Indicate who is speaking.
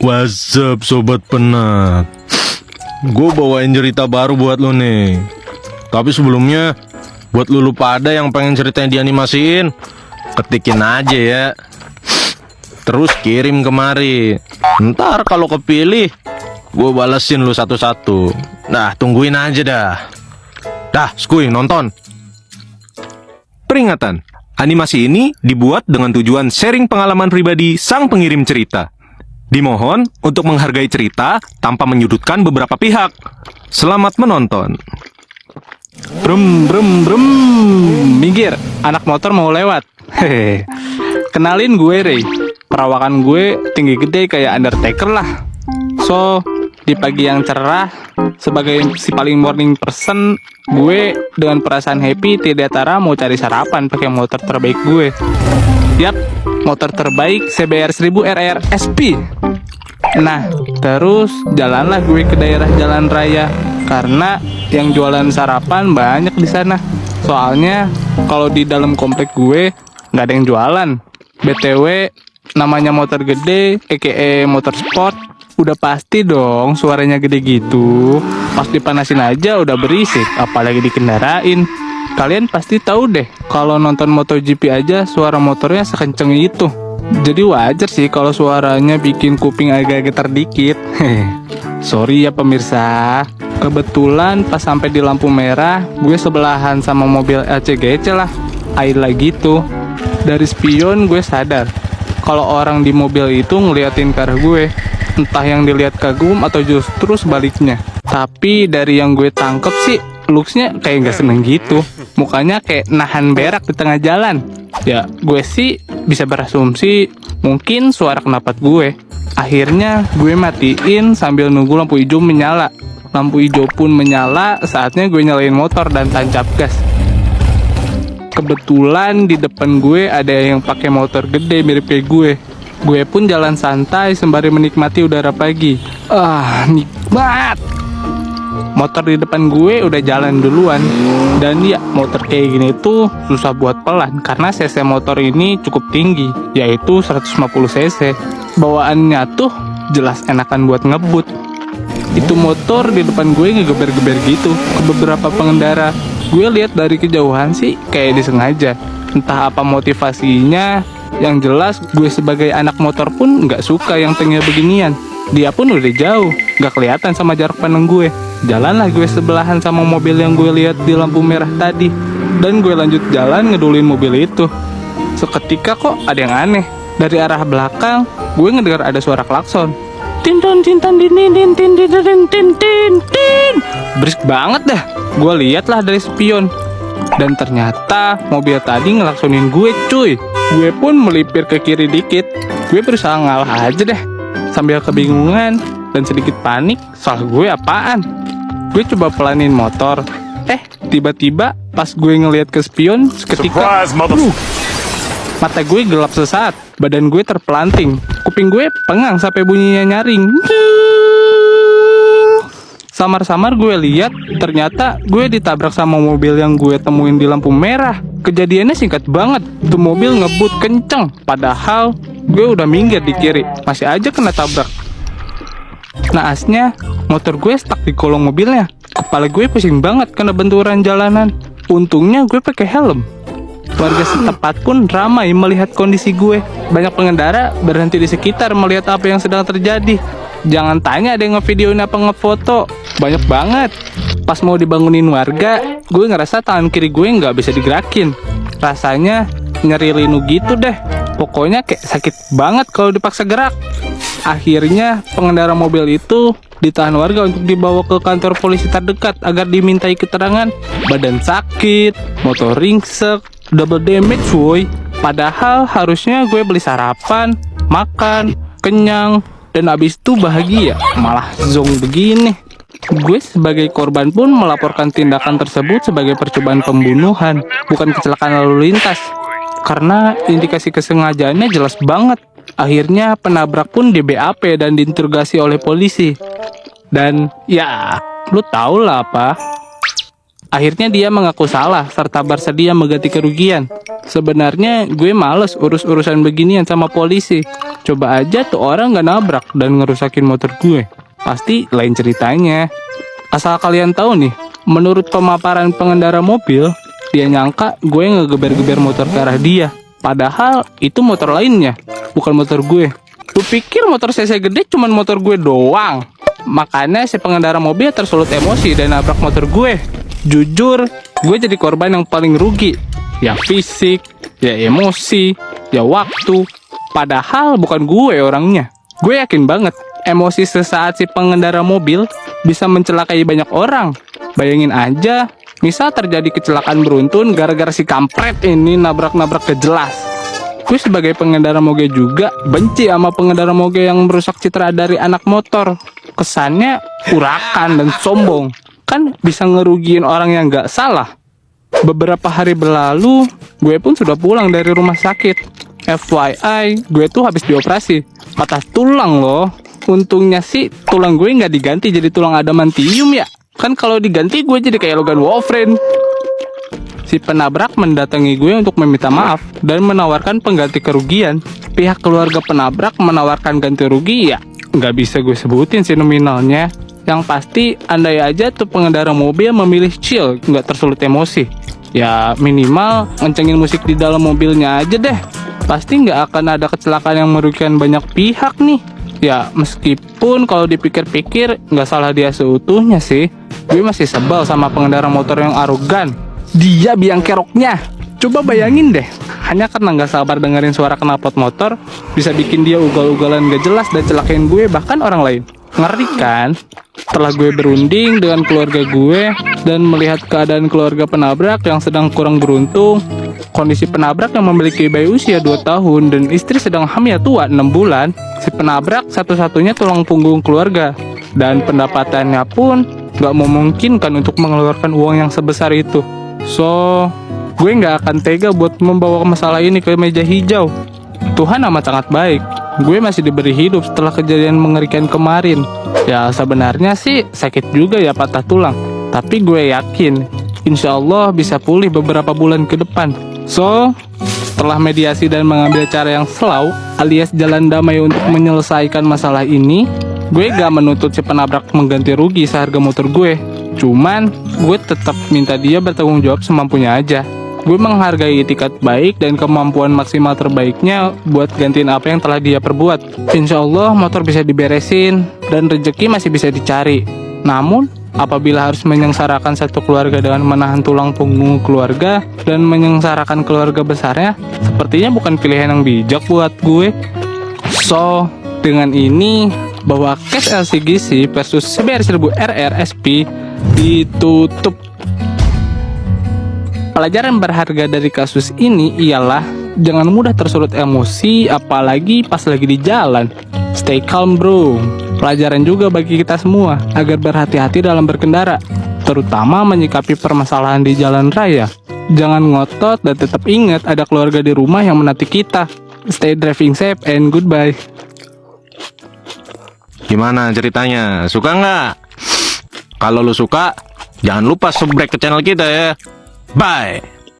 Speaker 1: What's up Sobat Penat? Gue bawain cerita baru buat lo nih. Tapi sebelumnya, buat lu pada yang pengen ceritanya dianimasiin, ketikin aja ya. Terus kirim kemari. Ntar kalau kepilih, gue balesin lu satu-satu. Nah, tungguin aja dah. Dah, skuy nonton. Peringatan, animasi ini dibuat dengan tujuan sharing pengalaman pribadi sang pengirim cerita. Dimohon untuk menghargai cerita tanpa menyudutkan beberapa pihak. Selamat menonton.
Speaker 2: Brum brum brum. Minggir, anak motor mau lewat. Hehe. Kenalin gue Ray. Perawakan gue tinggi gede kayak Undertaker lah. So, di pagi yang cerah, sebagai si paling morning person, gue dengan perasaan happy tidak tara mau cari sarapan pakai motor terbaik gue. Yap, motor terbaik CBR 1000 RR SP. Nah, terus jalanlah gue ke daerah jalan raya karena yang jualan sarapan banyak di sana. Soalnya kalau di dalam komplek gue nggak ada yang jualan. BTW, namanya motor gede, aka motor sport, udah pasti dong suaranya gede gitu. Pas dipanasin aja udah berisik, apalagi dikendarain. Kalian pasti tahu deh, kalau nonton MotoGP aja suara motornya sekenceng itu. Jadi wajar sih kalau suaranya bikin kuping agak getar dikit. Sorry ya pemirsa. Kebetulan pas sampai di lampu merah, gue sebelahan sama mobil LCGC lah. Ayla gitu. Dari spion gue sadar kalau orang di mobil itu ngeliatin ke arah gue. Entah yang dilihat kagum atau justru sebaliknya. Tapi dari yang gue tangkep sih, looksnya kayak gak seneng gitu. Mukanya kayak nahan berak di tengah jalan. Ya gue sih bisa berasumsi mungkin suara knalpot gue. Akhirnya gue matiin sambil nunggu lampu hijau menyala. Lampu hijau pun menyala, saatnya gue nyalain motor dan tancap gas. Kebetulan di depan gue ada yang pakai motor gede mirip kayak gue. Gue pun jalan santai sembari menikmati udara pagi. Nikmat. Motor di depan gue udah jalan duluan. Dan ya, motor kayak gini tuh susah buat pelan karena cc motor ini cukup tinggi, yaitu 150 cc. Bawaannya tuh jelas enakan buat ngebut. Itu motor di depan gue ngegeber-geber gitu ke beberapa pengendara. Gue lihat dari kejauhan sih kayak disengaja. Entah apa motivasinya. Yang jelas gue sebagai anak motor pun nggak suka yang tengah beginian. Dia pun udah jauh, nggak kelihatan sama jarak pandang gue. Jalanlah gue sebelahan sama mobil yang gue lihat di lampu merah tadi. Dan gue lanjut jalan ngedulin mobil itu. Seketika kok ada yang aneh. Dari arah belakang, gue ngedengar ada suara klakson. Tinton tinton din din din din din din din din din. Berisik banget dah. Gue liatlah dari spion. Dan ternyata mobil tadi ngelaksonin gue cuy. Gue pun melipir ke kiri dikit. Gue berusaha ngalah aja deh. Sambil kebingungan dan sedikit panik, salah gue apaan. Gue coba pelanin motor. Tiba-tiba pas gue ngeliat ke spion, seketika mata gue gelap sesaat. Badan gue terpelanting. Kuping gue pengang sampai bunyinya nyaring. Samar-samar gue lihat ternyata gue ditabrak sama mobil yang gue temuin di lampu merah. Kejadiannya singkat banget. Itu mobil ngebut kenceng. Padahal gue udah minggir di kiri. Masih aja kena tabrak. Naasnya motor gue stuck di kolong mobilnya. Kepala gue pusing banget kena benturan jalanan. Untungnya gue pakai helm. Warga setempat pun ramai melihat kondisi gue. Banyak pengendara berhenti di sekitar melihat apa yang sedang terjadi. Jangan tanya ada yang ngevideoin apa ngefoto. Banyak banget. Pas mau dibangunin warga, gue ngerasa tangan kiri gue nggak bisa digerakin. Rasanya nyeri linu gitu deh. Pokoknya kayak sakit banget kalau dipaksa gerak. Akhirnya pengendara mobil itu ditahan warga untuk dibawa ke kantor polisi terdekat agar dimintai keterangan. Badan sakit, motor ringsek, double damage woy. Padahal harusnya gue beli sarapan, makan, kenyang, dan abis itu bahagia. Malah zong begini. Gue sebagai korban pun melaporkan tindakan tersebut sebagai percobaan pembunuhan, bukan kecelakaan lalu lintas. Karena indikasi kesengajaannya jelas banget. Akhirnya penabrak pun di BAP dan diinterogasi oleh polisi. Dan ya, lu tau lah apa. Akhirnya dia mengaku salah serta bersedia mengganti kerugian. Sebenarnya gue males urus-urusan beginian sama polisi. Coba aja tuh orang nggak nabrak dan ngerusakin motor gue. Pasti lain ceritanya. Asal kalian tahu nih, menurut pemaparan pengendara mobil, dia nyangka gue ngegeber-geber motor ke arah dia. Padahal itu motor lainnya, bukan motor gue. Lu pikir motor CC gede cuman motor gue doang? Makanya si pengendara mobil tersulut emosi dan nabrak motor gue. Jujur, gue jadi korban yang paling rugi. Ya fisik, ya emosi, ya waktu. Padahal bukan gue orangnya. Gue yakin banget, emosi sesaat si pengendara mobil bisa mencelakai banyak orang. Bayangin aja, misal terjadi kecelakaan beruntun gara-gara si kampret ini nabrak-nabrak gak jelas. Gue sebagai pengendara moge juga benci sama pengendara moge yang merusak citra dari anak motor. Kesannya urakan dan sombong. Kan bisa ngerugiin orang yang gak salah. Beberapa hari berlalu, gue pun sudah pulang dari rumah sakit. FYI, gue tuh habis dioperasi. Patah tulang loh. Untungnya sih tulang gue nggak diganti jadi tulang adamantium ya. Kan kalau diganti gue jadi kayak Logan Wolverine. Si penabrak mendatangi gue untuk meminta maaf dan menawarkan pengganti kerugian. Pihak keluarga penabrak menawarkan ganti rugi ya nggak bisa gue sebutin sih nominalnya. Yang pasti andai aja tuh pengendara mobil memilih chill, nggak tersulut emosi. Ya minimal ngencengin musik di dalam mobilnya aja deh. Pasti nggak akan ada kecelakaan yang merugikan banyak pihak nih. Ya meskipun kalau dipikir-pikir nggak salah dia seutuhnya sih. Gue masih sebel sama pengendara motor yang arogan. Dia biang keroknya. Coba bayangin deh, hanya karena nggak sabar dengerin suara knalpot motor, bisa bikin dia ugal-ugalan gak jelas dan celakain gue bahkan orang lain. Ngeri kan? Setelah gue berunding dengan keluarga gue dan melihat keadaan keluarga penabrak yang sedang kurang beruntung, kondisi penabrak yang memiliki bayi usia 2 tahun dan istri sedang hamil tua 6 bulan, si penabrak satu-satunya tulang punggung keluarga. Dan pendapatannya pun gak memungkinkan untuk mengeluarkan uang yang sebesar itu. So, gue gak akan tega buat membawa masalah ini ke meja hijau. Tuhan amat sangat baik. Gue masih diberi hidup setelah kejadian mengerikan kemarin. Ya sebenarnya sih sakit juga ya patah tulang. Tapi gue yakin insya Allah bisa pulih beberapa bulan ke depan. So, setelah mediasi dan mengambil cara yang selau alias jalan damai untuk menyelesaikan masalah ini, gue gak menuntut si penabrak mengganti rugi seharga motor gue. Cuman gue tetap minta dia bertanggung jawab semampunya aja. Gue menghargai etikat baik dan kemampuan maksimal terbaiknya buat gantiin apa yang telah dia perbuat. Insya Allah motor bisa diberesin dan rezeki masih bisa dicari. Namun, apabila harus menyengsarakan satu keluarga dengan menahan tulang punggung keluarga dan menyengsarakan keluarga besarnya, sepertinya bukan pilihan yang bijak buat gue. So, dengan ini, bahwa case LCGC versus CBR 1000 RRSP ditutup. Pelajaran berharga dari kasus ini ialah jangan mudah tersulut emosi apalagi pas lagi di jalan. Stay calm bro. Pelajaran juga bagi kita semua agar berhati-hati dalam berkendara, terutama menyikapi permasalahan di jalan raya. Jangan ngotot dan tetap ingat ada keluarga di rumah yang menanti kita. Stay driving safe and goodbye.
Speaker 1: Gimana ceritanya? Suka nggak? Kalau lu suka, jangan lupa subscribe ke channel kita ya. Bye.